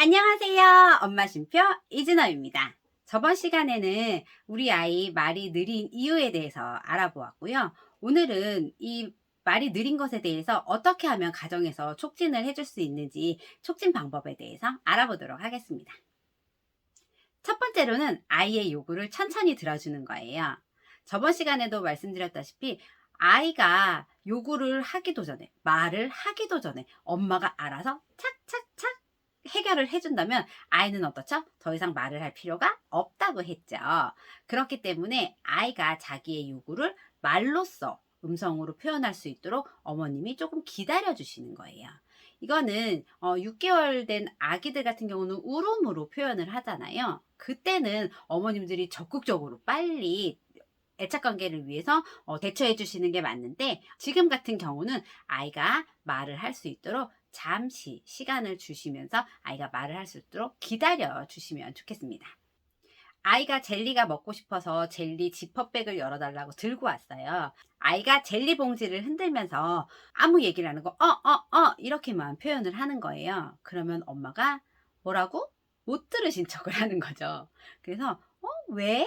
안녕하세요. 엄마 쉼표 이진아입니다. 저번 시간에는 우리 아이 말이 느린 이유에 대해서 알아보았고요. 오늘은 이 말이 느린 것에 대해서 어떻게 하면 가정에서 촉진을 해줄 수 있는지 촉진 방법에 대해서 알아보도록 하겠습니다. 첫 번째로는 아이의 요구를 천천히 들어주는 거예요. 저번 시간에도 말씀드렸다시피 아이가 요구를 하기도 전에, 말을 하기도 전에 엄마가 알아서 착착착 해결을 해준다면 아이는 어떻죠? 더 이상 말을 할 필요가 없다고 했죠. 그렇기 때문에 아이가 자기의 요구를 말로써 음성으로 표현할 수 있도록 어머님이 조금 기다려 주시는 거예요. 이거는 6개월 된 아기들 같은 경우는 울음으로 표현을 하잖아요. 그때는 어머님들이 적극적으로 빨리 애착 관계를 위해서 대처해 주시는 게 맞는데, 지금 같은 경우는 아이가 말을 할 수 있도록 잠시 시간을 주시면서 아이가 말을 할 수 있도록 기다려 주시면 좋겠습니다. 아이가 젤리가 먹고 싶어서 젤리 지퍼백을 열어달라고 들고 왔어요. 아이가 젤리 봉지를 흔들면서 아무 얘기를 안 하고 이렇게만 표현을 하는 거예요. 그러면 엄마가 뭐라고? 못 들으신 척을 하는 거죠. 그래서 왜?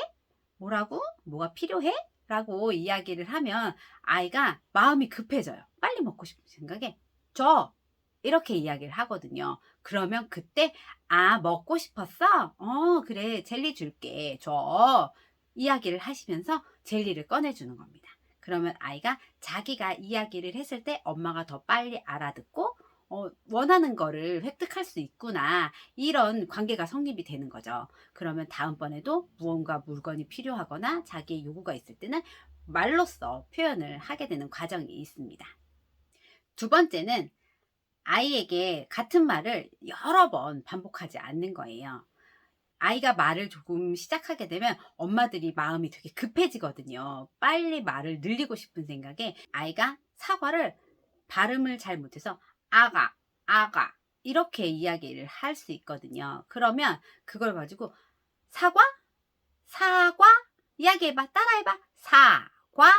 뭐라고? 뭐가 필요해? 라고 이야기를 하면 아이가 마음이 급해져요. 빨리 먹고 싶은 생각에 줘! 이렇게 이야기를 하거든요. 그러면 그때 먹고 싶었어? 그래, 젤리 줄게. 줘. 이야기를 하시면서 젤리를 꺼내주는 겁니다. 그러면 아이가 자기가 이야기를 했을 때 엄마가 더 빨리 알아듣고 원하는 거를 획득할 수 있구나, 이런 관계가 성립이 되는 거죠. 그러면 다음번에도 무언가 물건이 필요하거나 자기의 요구가 있을 때는 말로써 표현을 하게 되는 과정이 있습니다. 두 번째는 아이에게 같은 말을 여러 번 반복하지 않는 거예요. 아이가 말을 조금 시작하게 되면 엄마들이 마음이 되게 급해지거든요. 빨리 말을 늘리고 싶은 생각에 아이가 사과를 발음을 잘 못해서 아가, 아가 이렇게 이야기를 할 수 있거든요. 그러면 그걸 가지고 사과? 사과? 이야기해봐. 따라해봐. 사과?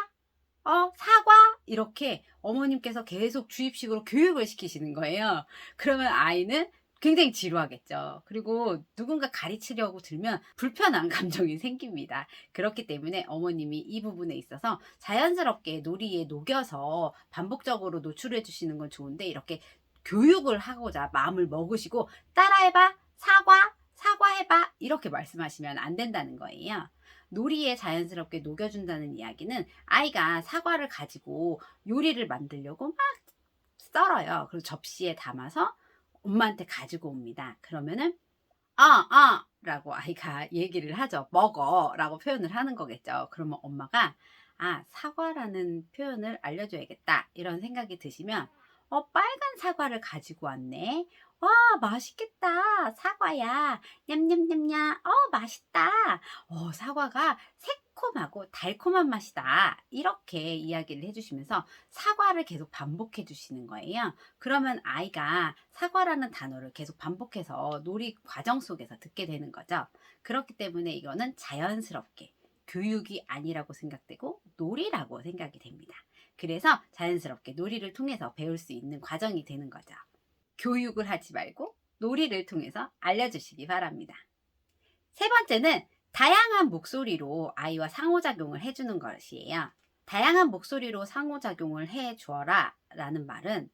사과? 이렇게 어머님께서 계속 주입식으로 교육을 시키시는 거예요. 그러면 아이는 굉장히 지루하겠죠. 그리고 누군가 가르치려고 들면 불편한 감정이 생깁니다. 그렇기 때문에 어머님이 이 부분에 있어서 자연스럽게 놀이에 녹여서 반복적으로 노출해 주시는 건 좋은데, 이렇게 교육을 하고자 마음을 먹으시고 따라해봐, 사과, 사과해봐 이렇게 말씀하시면 안 된다는 거예요. 놀이에 자연스럽게 녹여준다는 이야기는 아이가 사과를 가지고 요리를 만들려고 막 썰어요. 그리고 접시에 담아서 엄마한테 가지고 옵니다. 그러면은 라고 아이가 얘기를 하죠. 먹어 라고 표현을 하는 거겠죠. 그러면 엄마가 사과라는 표현을 알려줘야겠다, 이런 생각이 드시면 빨간 사과를 가지고 왔네. 와, 맛있겠다. 사과야. 냠냠냠냠. 맛있다. 사과가 새콤하고 달콤한 맛이다. 이렇게 이야기를 해주시면서 사과를 계속 반복해 주시는 거예요. 그러면 아이가 사과라는 단어를 계속 반복해서 놀이 과정 속에서 듣게 되는 거죠. 그렇기 때문에 이거는 자연스럽게 교육이 아니라고 생각되고 놀이라고 생각이 됩니다. 그래서 자연스럽게 놀이를 통해서 배울 수 있는 과정이 되는 거죠. 교육을 하지 말고 놀이를 통해서 알려주시기 바랍니다. 세 번째는 다양한 목소리로 아이와 상호작용을 해주는 것이에요. 다양한 목소리로 상호작용을 해 주어라 라는 말은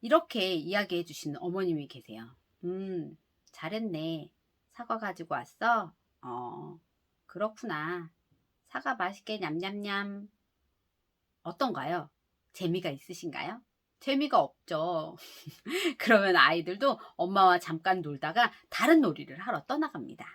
이렇게 이야기해 주시는 어머님이 계세요. 잘했네. 사과 가지고 왔어? 그렇구나. 사과 맛있게 냠냠냠. 어떤가요? 재미가 있으신가요? 재미가 없죠. 그러면 아이들도 엄마와 잠깐 놀다가 다른 놀이를 하러 떠나갑니다.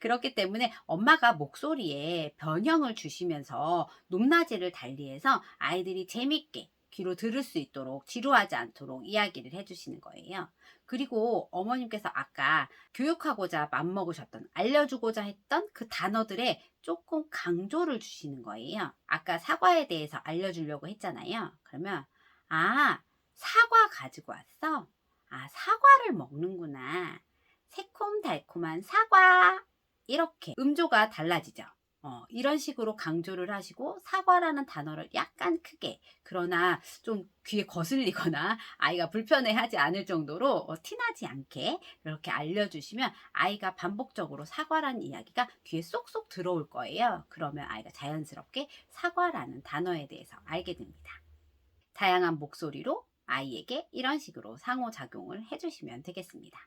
그렇기 때문에 엄마가 목소리에 변형을 주시면서 높낮이를 달리해서 아이들이 재밌게 귀로 들을 수 있도록, 지루하지 않도록 이야기를 해주시는 거예요. 그리고 어머님께서 아까 교육하고자 맘먹으셨던, 알려주고자 했던 그 단어들에 조금 강조를 주시는 거예요. 아까 사과에 대해서 알려주려고 했잖아요. 그러면 사과 가지고 왔어? 사과를 먹는구나. 새콤달콤한 사과. 이렇게 음조가 달라지죠. 이런 식으로 강조를 하시고 사과라는 단어를 약간 크게 그러나 좀 귀에 거슬리거나 아이가 불편해하지 않을 정도로 티나지 않게 이렇게 알려주시면 아이가 반복적으로 사과라는 이야기가 귀에 쏙쏙 들어올 거예요. 그러면 아이가 자연스럽게 사과라는 단어에 대해서 알게 됩니다. 다양한 목소리로 아이에게 이런 식으로 상호작용을 해주시면 되겠습니다.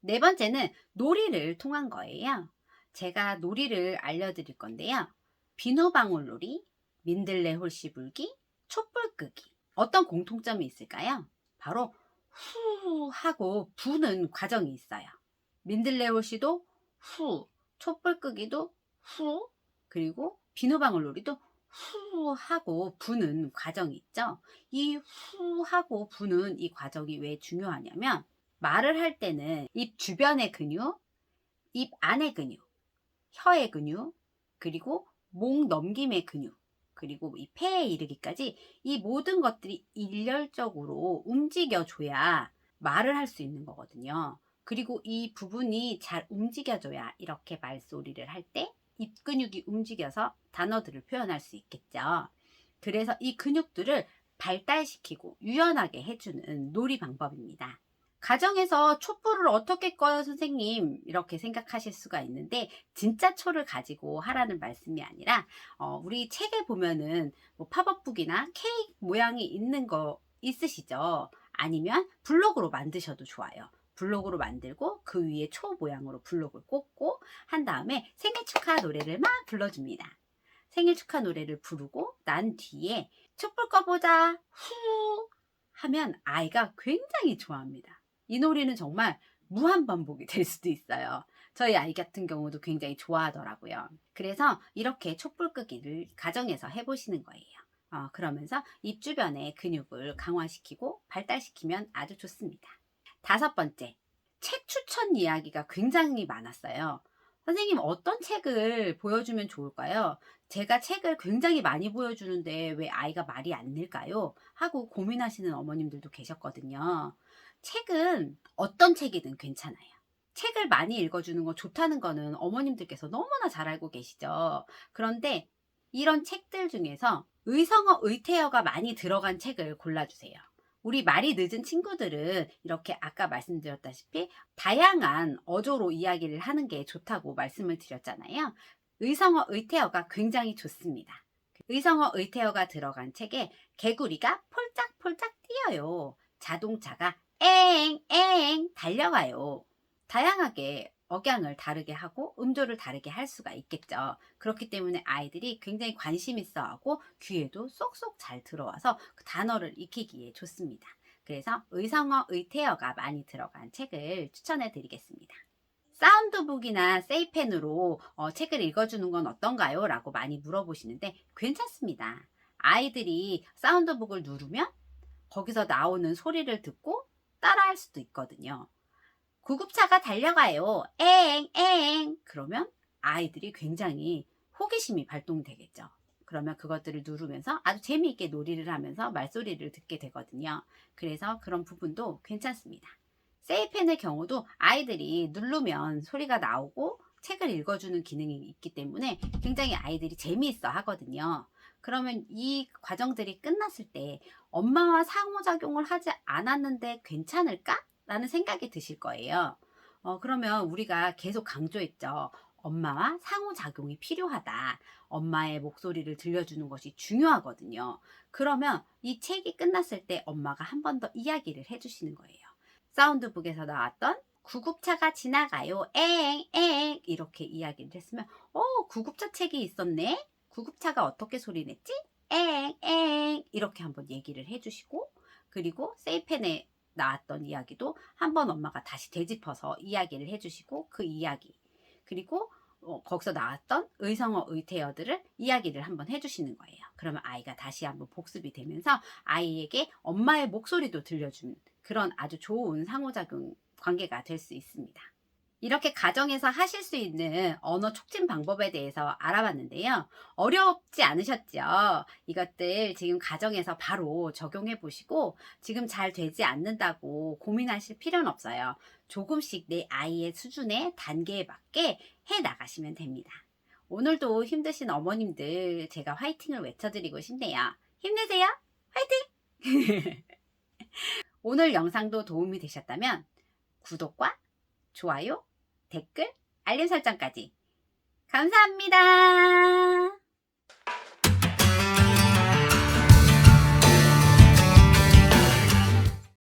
네 번째는 놀이를 통한 거예요. 제가 놀이를 알려드릴 건데요. 비누방울놀이, 민들레 홀씨 불기, 촛불 끄기. 어떤 공통점이 있을까요? 바로 후 하고 부는 과정이 있어요. 민들레 홀씨도 후, 촛불 끄기도 후, 그리고 비누방울놀이도 후 하고 부는 과정이 있죠. 이 후 하고 부는 이 과정이 왜 중요하냐면 말을 할 때는 입 주변의 근육, 입 안의 근육, 혀의 근육, 그리고 목 넘김의 근육, 그리고 이 폐에 이르기까지 이 모든 것들이 일렬적으로 움직여줘야 말을 할 수 있는 거거든요. 그리고 이 부분이 잘 움직여줘야 이렇게 말소리를 할 때 입 근육이 움직여서 단어들을 표현할 수 있겠죠. 그래서 이 근육들을 발달시키고 유연하게 해주는 놀이 방법입니다. 가정에서 촛불을 어떻게 꺼요, 선생님? 이렇게 생각하실 수가 있는데, 진짜 초를 가지고 하라는 말씀이 아니라, 우리 책에 보면은 뭐 팝업북이나 케이크 모양이 있는 거 있으시죠? 아니면 블록으로 만드셔도 좋아요. 블록으로 만들고 그 위에 초 모양으로 블록을 꽂고 한 다음에 생일 축하 노래를 막 불러줍니다. 생일 축하 노래를 부르고 난 뒤에 촛불 꺼보자 후 하면 아이가 굉장히 좋아합니다. 이 놀이는 정말 무한 반복이 될 수도 있어요. 저희 아이 같은 경우도 굉장히 좋아하더라고요. 그래서 이렇게 촛불 끄기를 가정에서 해보시는 거예요. 그러면서 입 주변의 근육을 강화시키고 발달시키면 아주 좋습니다. 다섯 번째, 책 추천 이야기가 굉장히 많았어요. 선생님, 어떤 책을 보여주면 좋을까요? 제가 책을 굉장히 많이 보여주는데 왜 아이가 말이 안 늘까요? 하고 고민하시는 어머님들도 계셨거든요. 책은 어떤 책이든 괜찮아요. 책을 많이 읽어주는 거 좋다는 거는 어머님들께서 너무나 잘 알고 계시죠. 그런데 이런 책들 중에서 의성어, 의태어가 많이 들어간 책을 골라주세요. 우리 말이 늦은 친구들은 이렇게 아까 말씀드렸다시피 다양한 어조로 이야기를 하는 게 좋다고 말씀을 드렸잖아요. 의성어, 의태어가 굉장히 좋습니다. 의성어, 의태어가 들어간 책에 개구리가 폴짝폴짝 뛰어요. 자동차가 엥엥 달려가요. 다양하게 억양을 다르게 하고 음조를 다르게 할 수가 있겠죠. 그렇기 때문에 아이들이 굉장히 관심 있어 하고 귀에도 쏙쏙 잘 들어와서 그 단어를 익히기에 좋습니다. 그래서 의성어, 의태어가 많이 들어간 책을 추천해 드리겠습니다. 사운드북이나 세이펜으로 책을 읽어주는 건 어떤가요? 라고 많이 물어보시는데 괜찮습니다. 아이들이 사운드북을 누르면 거기서 나오는 소리를 듣고 따라할 수도 있거든요. 구급차가 달려가요. 엥엥. 그러면 아이들이 굉장히 호기심이 발동되겠죠. 그러면 그것들을 누르면서 아주 재미있게 놀이를 하면서 말소리를 듣게 되거든요. 그래서 그런 부분도 괜찮습니다. 세이펜의 경우도 아이들이 누르면 소리가 나오고 책을 읽어주는 기능이 있기 때문에 굉장히 아이들이 재미있어 하거든요. 그러면 이 과정들이 끝났을 때 엄마와 상호작용을 하지 않았는데 괜찮을까? 라는 생각이 드실 거예요. 그러면 우리가 계속 강조했죠. 엄마와 상호작용이 필요하다. 엄마의 목소리를 들려주는 것이 중요하거든요. 그러면 이 책이 끝났을 때 엄마가 한 번 더 이야기를 해주시는 거예요. 사운드북에서 나왔던 구급차가 지나가요. 엥엥 이렇게 이야기를 했으면 구급차 책이 있었네. 구급차가 어떻게 소리냈지? 엥엥 이렇게 한번 얘기를 해주시고 그리고 세이펜에 나왔던 이야기도 한번 엄마가 다시 되짚어서 이야기를 해주시고 그 이야기 그리고 거기서 나왔던 의성어 의태어들을 이야기를 한번 해주시는 거예요. 그러면 아이가 다시 한번 복습이 되면서 아이에게 엄마의 목소리도 들려주는 그런 아주 좋은 상호작용 관계가 될 수 있습니다. 이렇게 가정에서 하실 수 있는 언어 촉진 방법에 대해서 알아봤는데요. 어렵지 않으셨죠? 이것들 지금 가정에서 바로 적용해 보시고 지금 잘 되지 않는다고 고민하실 필요는 없어요. 조금씩 내 아이의 수준의 단계에 맞게 해 나가시면 됩니다. 오늘도 힘드신 어머님들 제가 화이팅을 외쳐드리고 싶네요. 힘내세요. 화이팅! 오늘 영상도 도움이 되셨다면 구독과 좋아요, 댓글, 알림 설정까지 감사합니다.